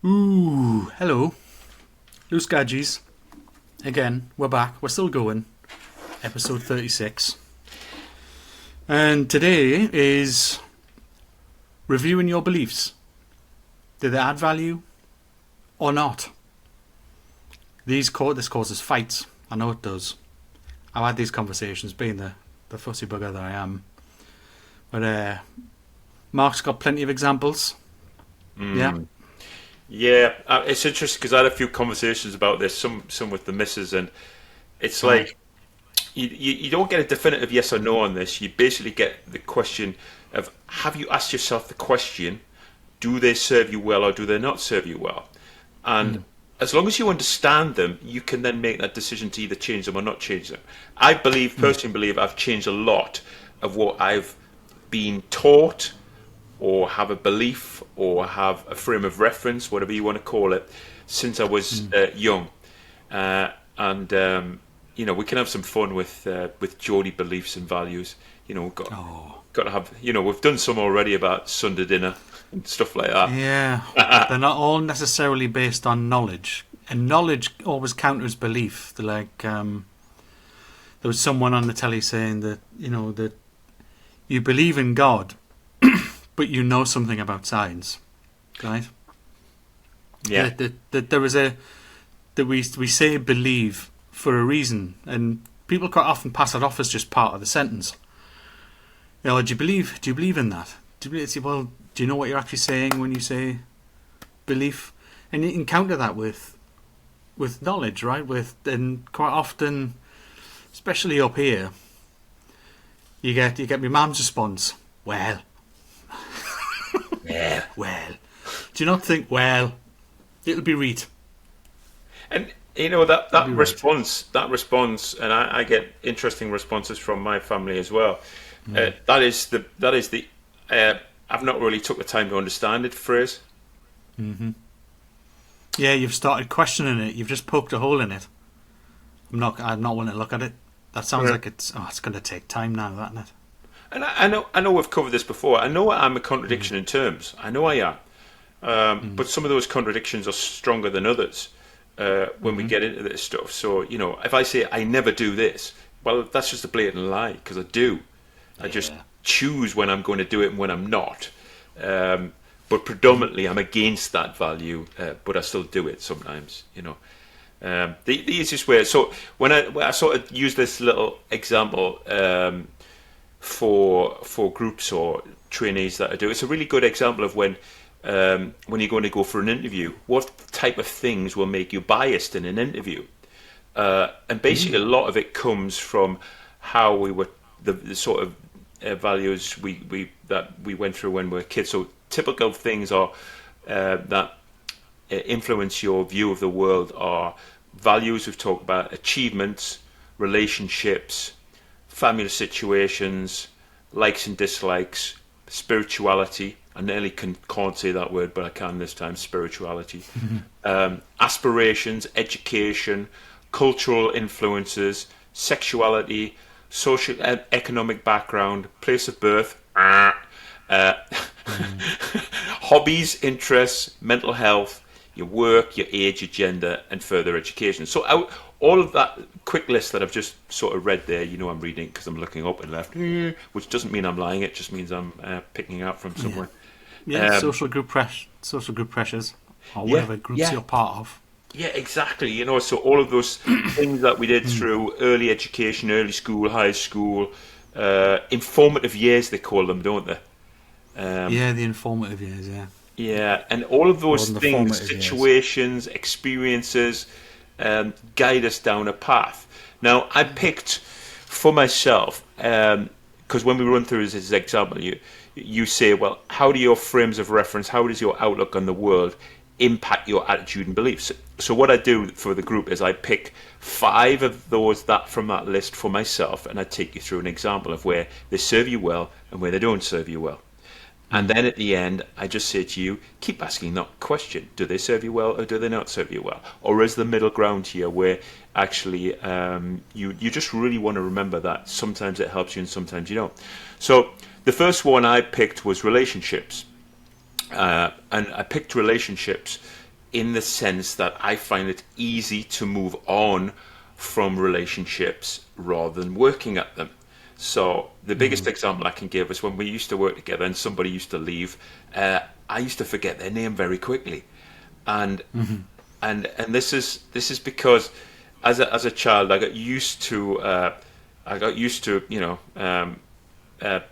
Ooh, hello. Loose Gadgies. Again, we're back. We're still going. Episode 36. And today is reviewing your beliefs. Do they add value or not? This causes fights. I know it does. I've had these conversations, being the fussy bugger that I am. But Mark's got plenty of examples. Yeah. Yeah, it's interesting because I had a few conversations about this, some with the missus, and it's like you don't get a definitive yes or no on this. You basically get the question of, have you asked yourself the question, do they serve you well or do they not serve you well? And as long as you understand them, you can then make that decision to either change them or not change them. I personally believe I've changed a lot of what I've been taught or have a belief or have a frame of reference, whatever you want to call it, since I was young. And we can have some fun with Geordie beliefs and values. We've got to have, we've done some already about Sunday dinner and stuff like that. Yeah. They're not all necessarily based on knowledge. And knowledge always counters belief. They're like, there was someone on the telly saying that, that you believe in God, but you know something about science, right? Yeah. That there is that we say believe for a reason, and people quite often pass it off as just part of the sentence. Do you believe in that? Well, do you know what you're actually saying when you say belief? And you can counter that with knowledge, right? And quite often, especially up here, you get my mum's response. Well. Yeah. Well. Do you not think, well, it'll be right? And that response, and I get interesting responses from my family as well. That is the I've not really took the time to understand it phrase. Mm-hmm. Yeah, you've started questioning it. You've just poked a hole in it. I'm not wanting to look at it. That sounds like it's going to take time now, isn't it? And I know we've covered this before. I know I'm a contradiction in terms. I know I am. But some of those contradictions are stronger than others when we get into this stuff. So, if I say I never do this, well, that's just a blatant lie, because I do. I just choose when I'm going to do it and when I'm not. But predominantly I'm against that value, but I still do it sometimes, The easiest way, so when I sort of use this little example for groups or trainees that I do, it's a really good example of when you're going to go for an interview, what type of things will make you biased in an interview. And basically a lot of it comes from how we were, the sort of values that we went through when we were kids. So typical things are that influence your view of the world are values we've talked about, achievements, relationships, family situations, likes and dislikes, spirituality. I nearly can't say that word, but I can this time. Spirituality, aspirations, education, cultural influences, sexuality, social and economic background, place of birth, hobbies, interests, mental health, your work, your age, your gender, and further education. So all of that quick list that I've just sort of read there, I'm reading because I'm looking up and left, which doesn't mean I'm lying. It just means I'm picking out from somewhere. Yeah, social group pressures, or whatever groups you're part of. Yeah, exactly. So all of those things that we did through early education, early school, high school, informative years they call them, don't they? The informative years, yeah. Yeah, and all of those things, situations, experiences, guide us down a path. Now, I picked for myself, because when we run through this example, you say, well, how do your frames of reference, how does your outlook on the world impact your attitude and beliefs? So what I do for the group is I pick 5 of those from that list for myself, and I take you through an example of where they serve you well and where they don't serve you well. And then at the end, I just say to you, keep asking that question. Do they serve you well or do they not serve you well? Or is the middle ground here where actually you just really want to remember that sometimes it helps you and sometimes you don't. So the first one I picked was relationships. And I picked relationships in the sense that I find it easy to move on from relationships rather than working at them. So the biggest example I can give is when we used to work together and somebody used to leave, I used to forget their name very quickly, and and this is because as a child I got used to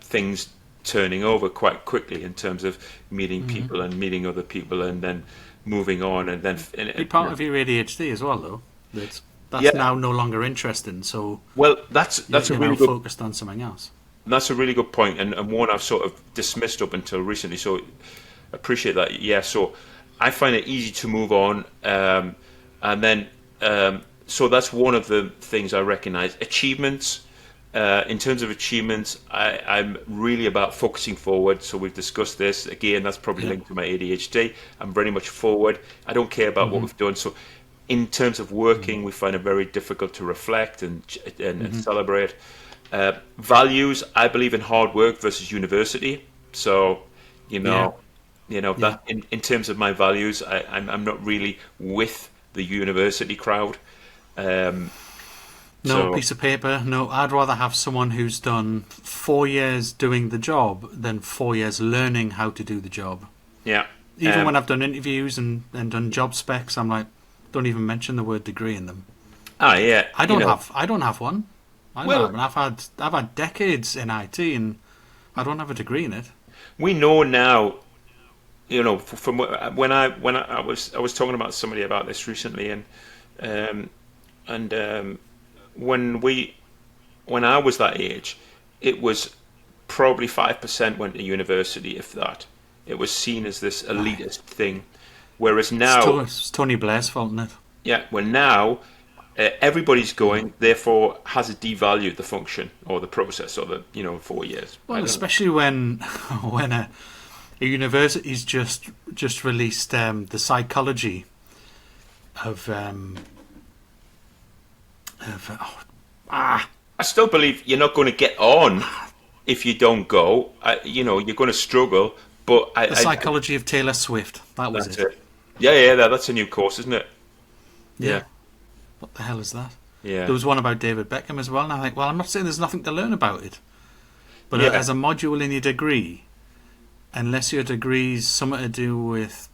things turning over quite quickly in terms of meeting people and meeting other people and then moving on and then be part of your ADHD as well, though. That's now no longer interesting. So that's a really good, focused on something else. That's a really good point, and one I've sort of dismissed up until recently. So appreciate that. Yeah. So I find it easy to move on, and then so that's one of the things I recognise. Achievements. In terms of achievements, I'm really about focusing forward. So we've discussed this again. That's probably linked to my ADHD. I'm very much forward. I don't care about what we've done. So in terms of working, we find it very difficult to reflect and celebrate. Values, I believe in hard work versus university. So, that in terms of my values, I'm not really with the university crowd. No piece of paper. No, I'd rather have someone who's done 4 years doing the job than 4 years learning how to do the job. Yeah. Even when I've done interviews and done job specs, I'm like, don't even mention the word degree in them. Ah, yeah. I don't have one. I've had decades in IT and I don't have a degree in it. We know now, from when I was talking about somebody about this recently, and when I was that age, it was probably 5% went to university, if that. It was seen as this elitist thing, whereas now it's Tony Blair's fault, isn't it? Yeah, well now everybody's going, therefore has it devalued the function or the process or the 4 years. Well, especially when a university's just released the psychology of I still believe you're not going to get on if you don't go. You're going to struggle. But the psychology of Taylor Swift. That was it. Yeah, that's a new course, isn't it? Yeah. What the hell is that? Yeah. There was one about David Beckham as well, and I think, well, I'm not saying there's nothing to learn about it, but as a module in your degree, unless your degree's something to do with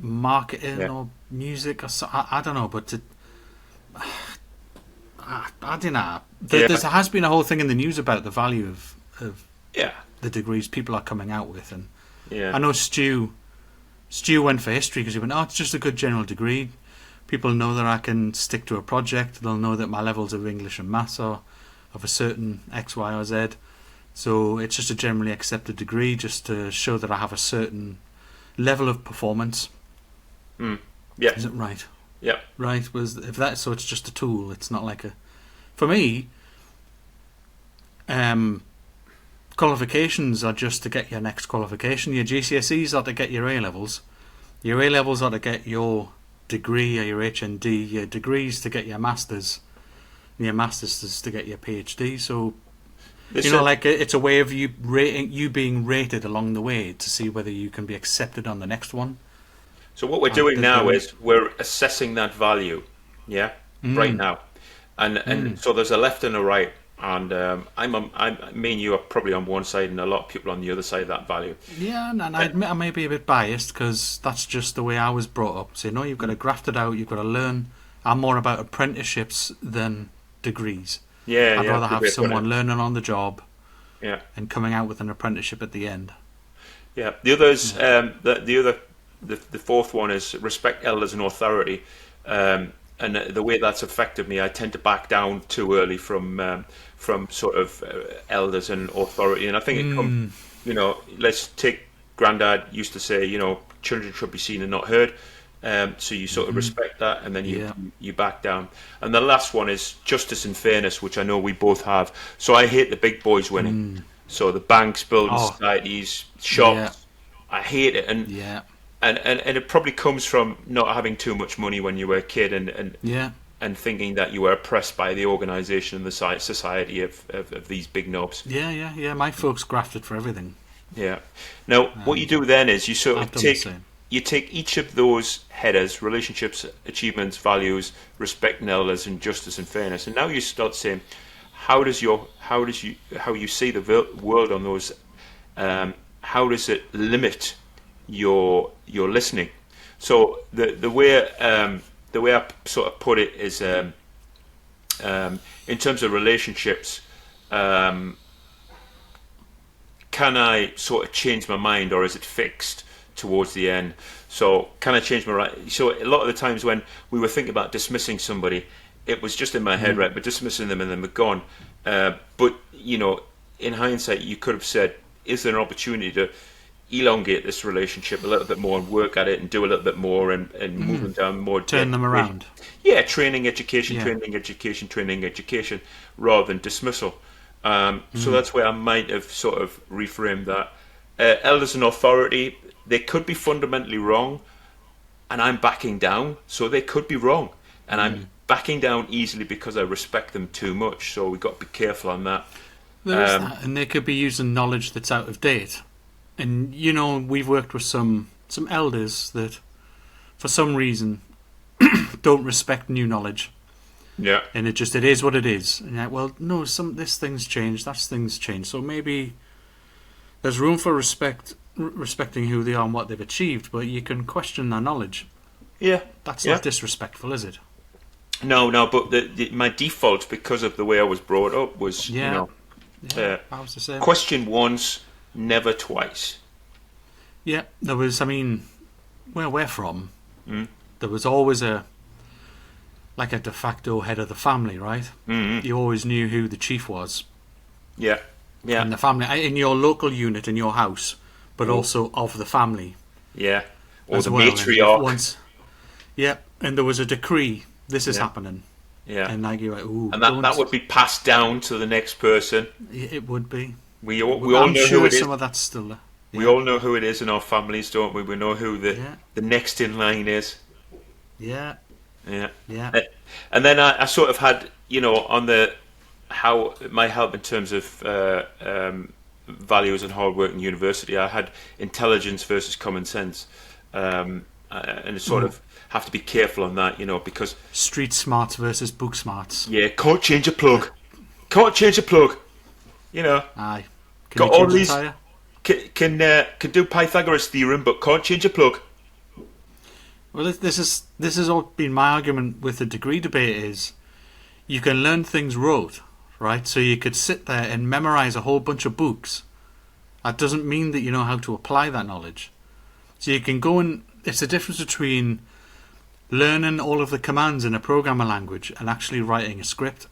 marketing or music or so, I don't know, but I don't know. There has been a whole thing in the news about the value of the degrees people are coming out with, and I know Stu went for history because he went, it's just a good general degree. People know that I can stick to a project. They'll know that my levels of English and maths are of a certain X, Y, or Z. So it's just a generally accepted degree just to show that I have a certain level of performance. Yeah. Is it right? Yeah. Right. So it's just a tool. It's not like for me, qualifications are just to get your next qualification. Your GCSEs are to get your A-levels. Your A-levels are to get your degree or your HND. Your degrees to get your masters. And your masters is to get your PhD. So it's a way of you being rated along the way to see whether you can be accepted on the next one. So what we're doing now is we're assessing that value, right now, and so there's a left and a right, and me and you are probably on one side, and a lot of people on the other side of that value. Yeah, and I admit I may be a bit biased because that's just the way I was brought up. So you've got to graft it out, you've got to learn. I'm more about apprenticeships than degrees. I'd rather have someone learning on the job, and coming out with an apprenticeship at the end. Yeah, the others, the fourth one is respect elders and authority, and the way that's affected me, I tend to back down too early from sort of elders and authority, and I think it comes, let's take Grandad used to say, children should be seen and not heard, so you sort of respect that, and then you back down. And the last one is justice and fairness, which I know we both have. So I hate the big boys winning. So the banks, building societies, shops, I hate it, and it probably comes from not having too much money when you were a kid, and thinking that you were oppressed by the organisation and the society of these big knobs. Yeah. My folks grafted for everything. Yeah. Now, what you do then is you sort of you take each of those headers: relationships, achievements, values, respecting elders, and justice and fairness. And now you start saying, how you see the world on those? How does it limit your listening? So the way I sort of put it is, in terms of relationships, can I sort of change my mind, or is it fixed towards the end? So can I change my mind? So a lot of the times when we were thinking about dismissing somebody, it was just in my head, right? But dismissing them and then we're gone. But in hindsight, you could have said, is there an opportunity to elongate this relationship a little bit more and work at it and do a little bit more and move them down more, turn them around? Yeah, training, education, rather than dismissal. So that's where I might have sort of reframed that. Elders and authority, they could be fundamentally wrong, and I'm backing down, so they could be wrong, and I'm backing down easily because I respect them too much. So we've got to be careful on that. There is that, and they could be using knowledge that's out of date. And we've worked with some elders that, for some reason, don't respect new knowledge. Yeah. And it is what it is. And well, no, this thing's changed, that thing's changed. So maybe there's room for respecting who they are and what they've achieved, but you can question their knowledge. Yeah. That's not disrespectful, is it? No, but my default, because of the way I was brought up, was I was the same. Question once, never twice. Yeah, there was. I mean, where we're from, there was always a de facto head of the family, right? Mm-hmm. You always knew who the chief was. Yeah. In the family, in your local unit, in your house, but also of the family. Yeah. Or the matriarch. And there was a decree. This is happening. Yeah. And you're like, ooh. And that would be passed down to the next person. It would be. We all know who it is. Some of that's still there. Yeah. We all know who it is in our families, don't we? We know who the next in line is. Yeah. Yeah. Yeah. And then I sort of had, on how it might help in terms of values and hard work in university, I had intelligence versus common sense. And sort of have to be careful on that, because... Street smarts versus book smarts. Yeah, can't change a plug. Can't change a plug. Aye. Can got all these... Can do Pythagoras theorem, but can't change a plug. Well, this has all been my argument with the degree debate is you can learn things rote, right? So you could sit there and memorize a whole bunch of books. That doesn't mean that you know how to apply that knowledge. So you can go and... It's the difference between learning all of the commands in a programming language and actually writing a script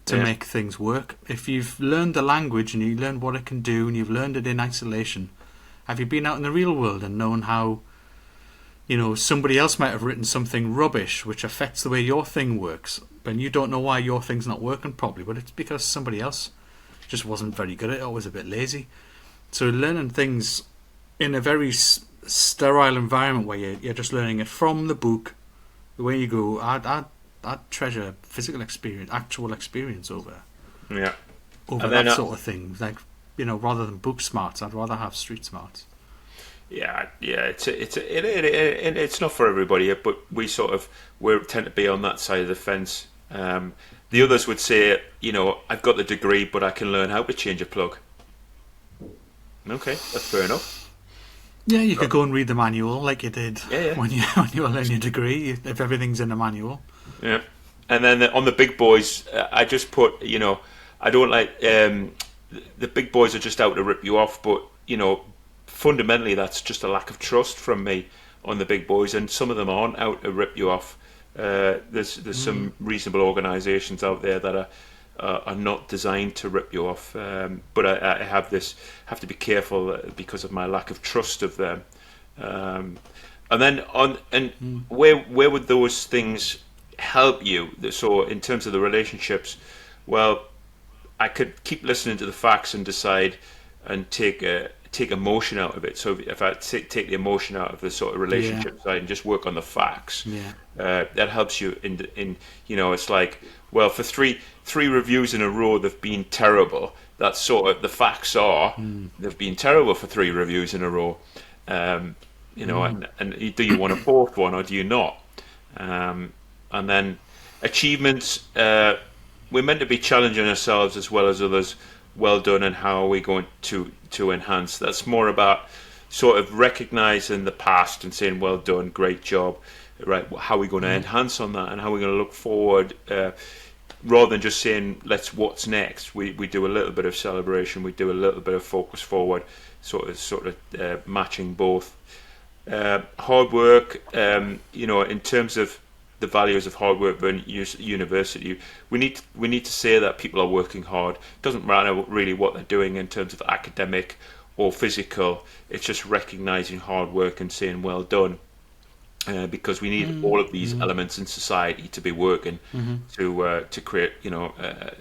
to make things work. If you've learned the language and you learned what it can do and you've learned it in isolation, have you been out in the real world and known how, somebody else might have written something rubbish which affects the way your thing works, but you don't know why your thing's not working properly, but it's because somebody else just wasn't very good at it or was a bit lazy. So learning things in a very sterile environment where you're just learning it from the book, the way you go, I'd treasure physical experience, actual experience over that sort of thing. Like, rather than book smarts, I'd rather have street smarts. Yeah. It's not for everybody, but we tend to be on that side of the fence. The others would say, I've got the degree, but I can learn how to change a plug. Okay, that's fair enough. Yeah, you could go and read the manual like you did when you were learning your degree, if everything's in the manual. Yeah. And then on the big boys, I just put, I don't like... the big boys are just out to rip you off, but, fundamentally that's just a lack of trust from me on the big boys, and some of them aren't out to rip you off. There's some reasonable organisations out there that are not designed to rip you off, but I have to be careful because of my lack of trust of them. And then where would those things help you? So in terms of the relationships, well, I could keep listening to the facts and decide and take emotion out of it. So if I take the emotion out of the sort of relationship side and just work on the facts, that helps you in it's like, well, for three reviews in a row they've been terrible. That's sort of the facts are they've been terrible for 3 reviews in a row. you know, and do you want a fourth one or do you not? And then achievements, we're meant to be challenging ourselves as well as others. Well done, and how are we going to enhance? That's more about sort of recognizing the past and saying, well done, great job, right? How are we going to enhance on that, and how are we going to look forward? Rather than just saying, what's next? We do a little bit of celebration, we do a little bit of focus forward, sort of matching both. Hard work, in terms of the values of hard work in university, we need to say that people are working hard. It doesn't matter really what they're doing in terms of academic or physical. It's just recognizing hard work and saying well done, because we need all of these elements in society to be working to create, the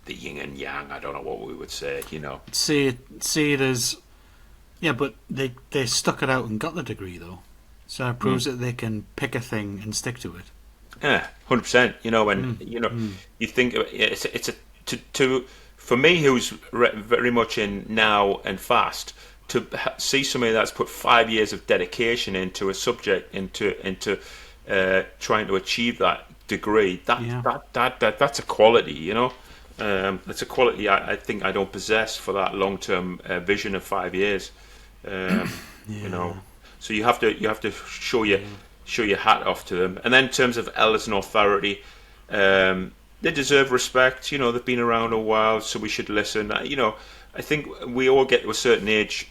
yin and yang. I don't know what we would say, See it as, yeah, but they stuck it out and got the degree though, so it proves that they can pick a thing and stick to it. Yeah, 100%. You think it's for me, who's very much in now and fast, to see somebody that's put 5 years of dedication into a subject, into trying to achieve that degree. That's a quality, That's a quality I think I don't possess for that long term vision of 5 years. So you have to show your hat off to them. And then in terms of elders and authority, they deserve respect. They've been around a while, so we should listen. I think we all get to a certain age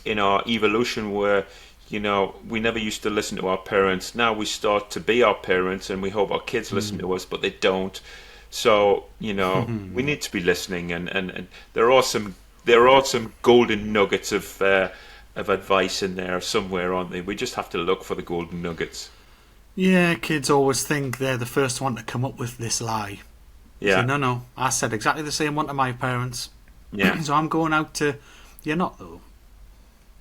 in our evolution where, we never used to listen to our parents. Now we start to be our parents, and we hope our kids listen to us, but they don't. So, we need to be listening, and there are some golden nuggets of advice in there somewhere, aren't they? We just have to look for the golden nuggets. Yeah, kids always think they're the first one to come up with this lie. Yeah. So, no, I said exactly the same one to my parents. Yeah. So I'm going out to, you're not though.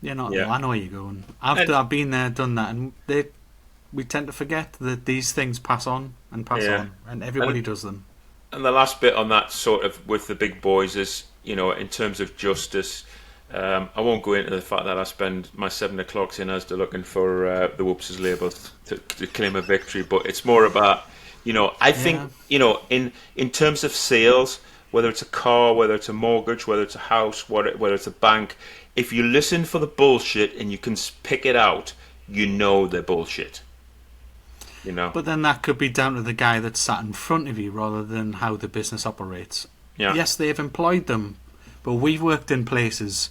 You're not though. I know where you're going. I've been there, done that, and we tend to forget that these things pass on, and everybody does them. And the last bit on that, sort of with the big boys, is, in terms of justice, I won't go into the fact that I spend my 7 o'clocks in Asda looking for the Whoops's labels to claim a victory, but it's more about, I think, in terms of sales, whether it's a car, whether it's a mortgage, whether it's a house, whether it's a bank, if you listen for the bullshit and you can pick it out, they're bullshit. But then that could be down to the guy that's sat in front of you rather than how the business operates. Yeah. Yes, they've employed them, but we've worked in places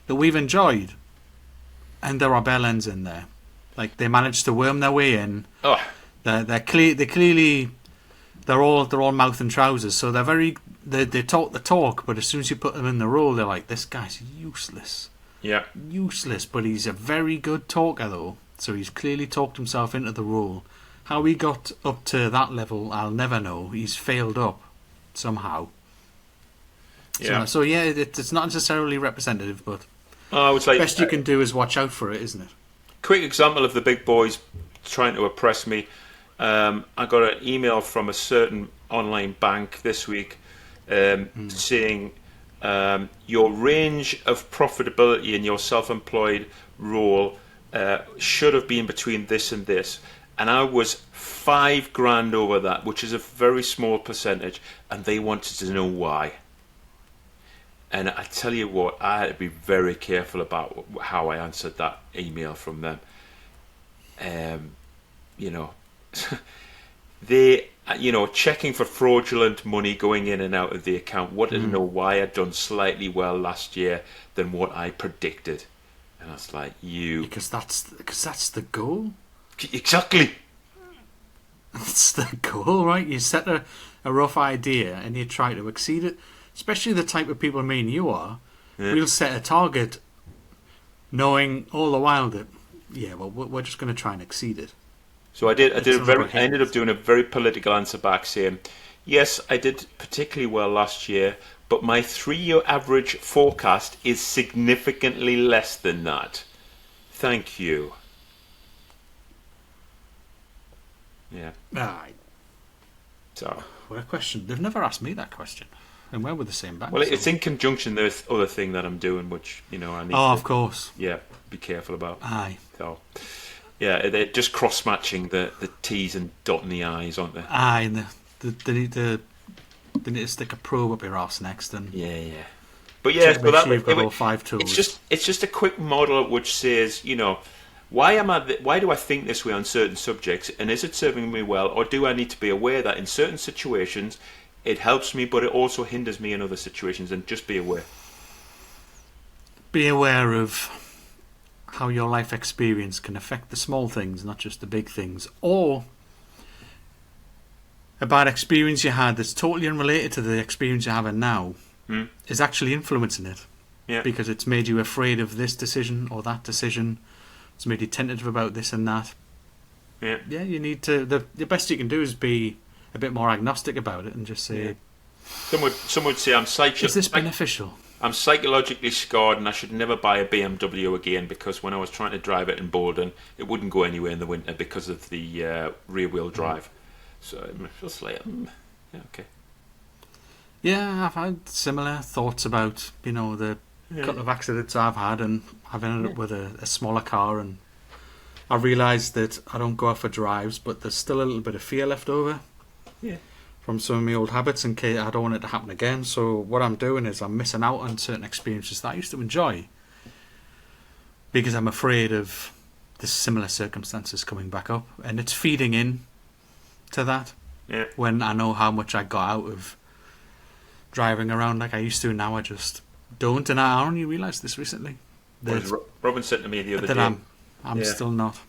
that we've enjoyed, and there are bellends in there. Like, they managed to worm their way in. Oh. They're all mouth and trousers, so they talk the talk, but as soon as you put them in the role, they're like, this guy's useless. Yeah. Useless, but he's a very good talker though, so he's clearly talked himself into the role. How he got up to that level, I'll never know. He's failed up somehow. Yeah. So it's not necessarily representative, but it's like, best you can do is watch out for it, isn't it? Quick example of the big boys trying to oppress me. I got an email from a certain online bank this week saying your range of profitability in your self-employed role should have been between this and this. And I was $5,000 over that, which is a very small percentage, and they wanted to know why. And I tell you what, I had to be very careful about how I answered that email from them. They, checking for fraudulent money going in and out of the account, wanted to know why I'd done slightly well last year than what I predicted. And I was like, because that's the goal. Exactly. That's the goal, right? You set a rough idea and you try to exceed it. Especially the type of people me and you are. Yeah. We'll set a target knowing all the while that, we're just going to try and exceed it. So I ended up doing a very political answer back saying, yes, I did particularly well last year, but my 3-year average forecast is significantly less than that. Thank you. Yeah. Right. So. What a question. They've never asked me that question. and we're with the same bank. Well, it's in conjunction with other thing that I'm doing, which I need. Oh, of course. Yeah, be careful about. Aye. So, yeah, they're just cross matching the T's and dotting the I's, aren't they? Aye, and they need to stick a probe up your arse next, and yeah. But yeah, so that you've got all 5 tools. It's just a quick model which says, why do I think this way on certain subjects, and is it serving me well, or do I need to be aware that in certain situations it helps me, but it also hinders me in other situations, and just be aware. Be aware of how your life experience can affect the small things, not just the big things, or a bad experience you had that's totally unrelated to the experience you're having now is actually influencing it. Yeah. Because it's made you afraid of this decision or that decision. It's made you tentative about this and that. Yeah. Yeah, you need to... The best you can do is be a bit more agnostic about it and just say... Yeah. Some would say is this beneficial? I'm psychologically scarred and I should never buy a BMW again because when I was trying to drive it in Bolden, it wouldn't go anywhere in the winter because of the rear-wheel drive. So it feels like, yeah, okay. Yeah, I've had similar thoughts about, the couple of accidents I've had, and I've ended up with a smaller car, and I realised that I don't go out for drives, but there's still a little bit of fear left over. Yeah. From some of my old habits in case I don't want it to happen again. So what I'm doing is I'm missing out on certain experiences that I used to enjoy because I'm afraid of the similar circumstances coming back up, and it's feeding in to that. Yeah. When I know how much I got out of driving around like I used to, now I just don't. And I only realised this recently. Robin said to me the other day. I'm still not.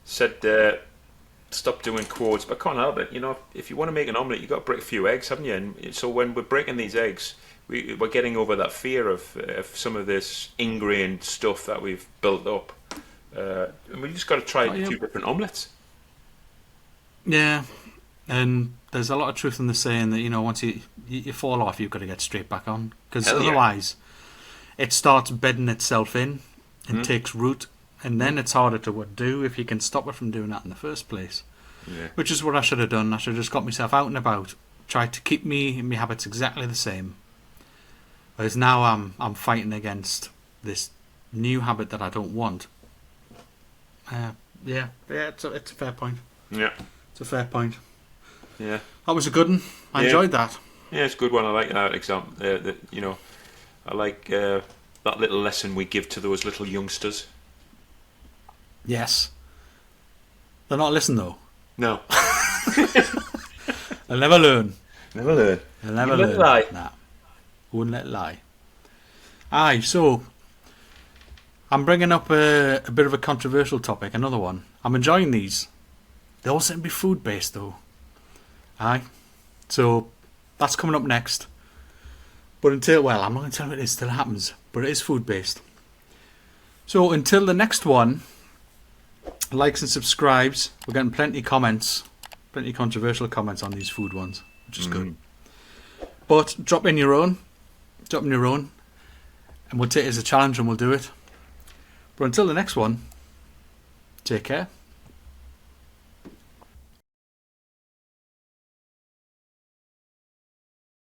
Said. Stop doing quads, but I can't help it. If you want to make an omelette, you've got to break a few eggs, haven't you? And so when we're breaking these eggs, we're getting over that fear of some of this ingrained stuff that we've built up. And we just got to try a few different omelettes. Yeah, and there's a lot of truth in the saying that, once you fall off, you've got to get straight back on. Because otherwise, it starts bedding itself in and takes root. And then it's harder to undo if you can stop it from doing that in the first place. Yeah. Which is what I should have done. I should have just got myself out and about, tried to keep me and my habits exactly the same. Whereas now I'm fighting against this new habit that I don't want. It's a fair point. Yeah. It's a fair point. Yeah. That was a good one. I enjoyed that. Yeah, it's a good one. I like that example. I like that little lesson we give to those little youngsters. Yes. They're not listening though. No. They'll never learn. Never learn. They'll never learn. Lie. Nah. Wouldn't let it lie. Aye, so I'm bringing up a bit of a controversial topic, another one. I'm enjoying these. They all seem to be food based though. Aye. So that's coming up next. But I'm not going to tell you what it is till it happens, but it is food based. So until the next one, likes and subscribes. We're getting plenty of comments, plenty controversial comments on these food ones, which is good. But drop in your own, and we'll take it as a challenge and we'll do it. But until the next one, take care.